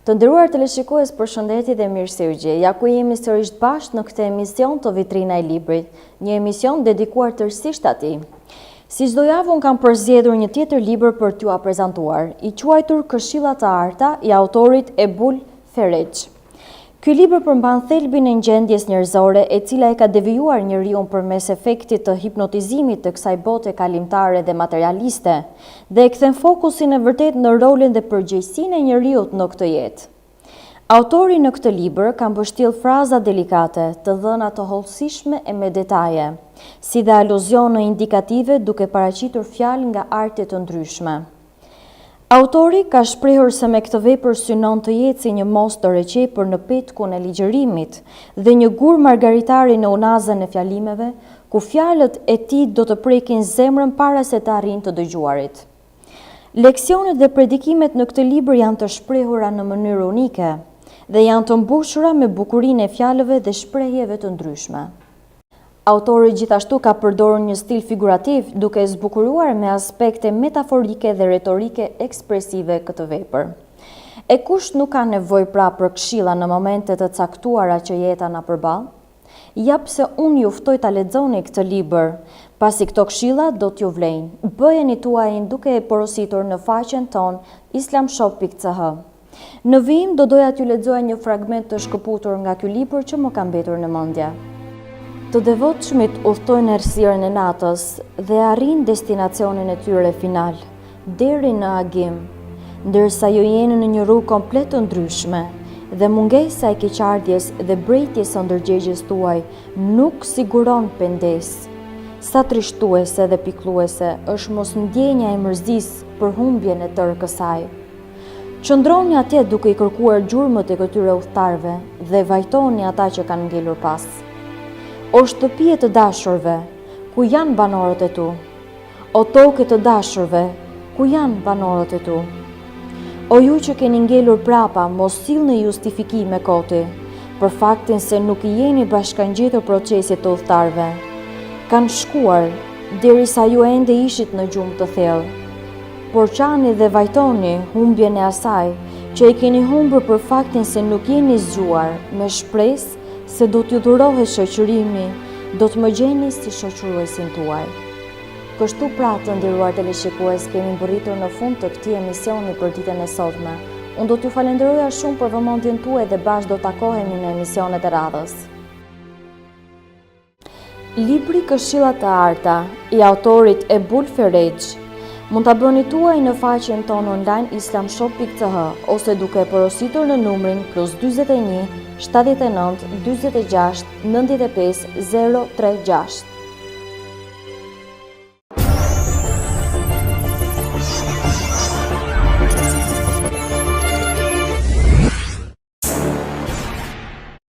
Të nderuar teleshikues, përshëndetje dhe mirësevgje. Ja ku jemi sërish bashkë në këtë emision të Vitrina e Librit, një emision dedikuar tërësisht atij. Si çdo javë kam përzgjedhur një tjetër libër për t'ju prezantuar, i quajtur Këshillat e Arta i autorit Ebul Ferrejh. Ky libër përmban thelbin e gjendjes njerëzore e cila e ka devijuar njeriu përmes efektit të hipnotizimit të kësaj bote kalimtare dhe materialiste, dhe e kthen fokusin e vërtet në rolin dhe përgjegjësinë e njeriut në këtë jetë. Autori në këtë libër ka mbështjellë fraza delikate, të dhëna të hollësishme e me detaje, si dhe aluzione indikative duke paraqitur fjalë nga arte të ndryshme. Autori ka shprehur se me këtë vepër synon të jetë si një mos të reqepur në petkun e ligjërimit dhe një gur margaritari në unazën e fjalimeve, ku fjalët e tij do të prekin zemrën para se të arrijnë të dëgjuarit. Leksionet dhe predikimet në këtë libër janë të shprehura në mënyrë unike dhe janë të mbushura me bukurinë e fjalëve dhe shprehjeve të ndryshme. Autori gjithashtu ka përdorur një stil figurativ duke zbukuruar me aspekte metaforike dhe retorike ekspresive këtë vepër. E kush nuk ka nevojë pra për këshilla në momente të caktuara që jeta na përball? Ja pse unë ju ftoj ta lexoni këtë libër, pasi këto këshilla do t'ju vlejnë. Bëjeni tuajin duke e porositur në faqen tonë islamshop.ch. Në vijim do doja t'ju lexoja një fragment të shkëputur nga ky libër që më ka mbetur në mendje. Të devotshmit udhtojnë errësirën e natës dhe arrin destinacionin e tyre final, deri në agim, ndërsa ju jeni në një rrugë komplet të ndryshme dhe mungesa e keqardhjes dhe brejtjes së ndërgjegjes tuaj nuk siguron pendes. Sa trishtuese dhe pikëlluese është mosndjenja e mërzisë për humbjen e tërë kësaj. Qëndroni atje duke i kërkuar gjurmët e këtyre udhëtarëve dhe vajtoni ata që kanë ngelur pas. O shtëpie të dashurve, ku janë banorët e tu? O toke të dashurve, ku janë banorët e tu? O ju që keni ngelur prapa, mos sillni justifikime koti, për faktin se nuk i jeni bashkangjitur procesit të udhëtarëve. Kanë shkuar, derisa ju ende ishit në gjumë të thellë. Por qani dhe vajtoni humbjen e asaj, që e keni humbur për faktin se nuk jeni zgjuar, me shpresë se do t'ju dhurohet shoqërimi, do të më gjeni si shoqëruesin tuaj. Kështu pra, të nderuar teleshikues, kemi mbërritur në fund të këtij emisioni për ditën e sotme. Unë do t'ju falenderoja shumë për vëmendjen tuaj dhe bashkë do takohemi në emisionet e radhës. Libri Këshillat e Arta i autorit Ebul Ferrejh mund ta bëni tuaj në faqen tonë online islamshop.ch ose duke porositur në numrin +41 79 46 95 036.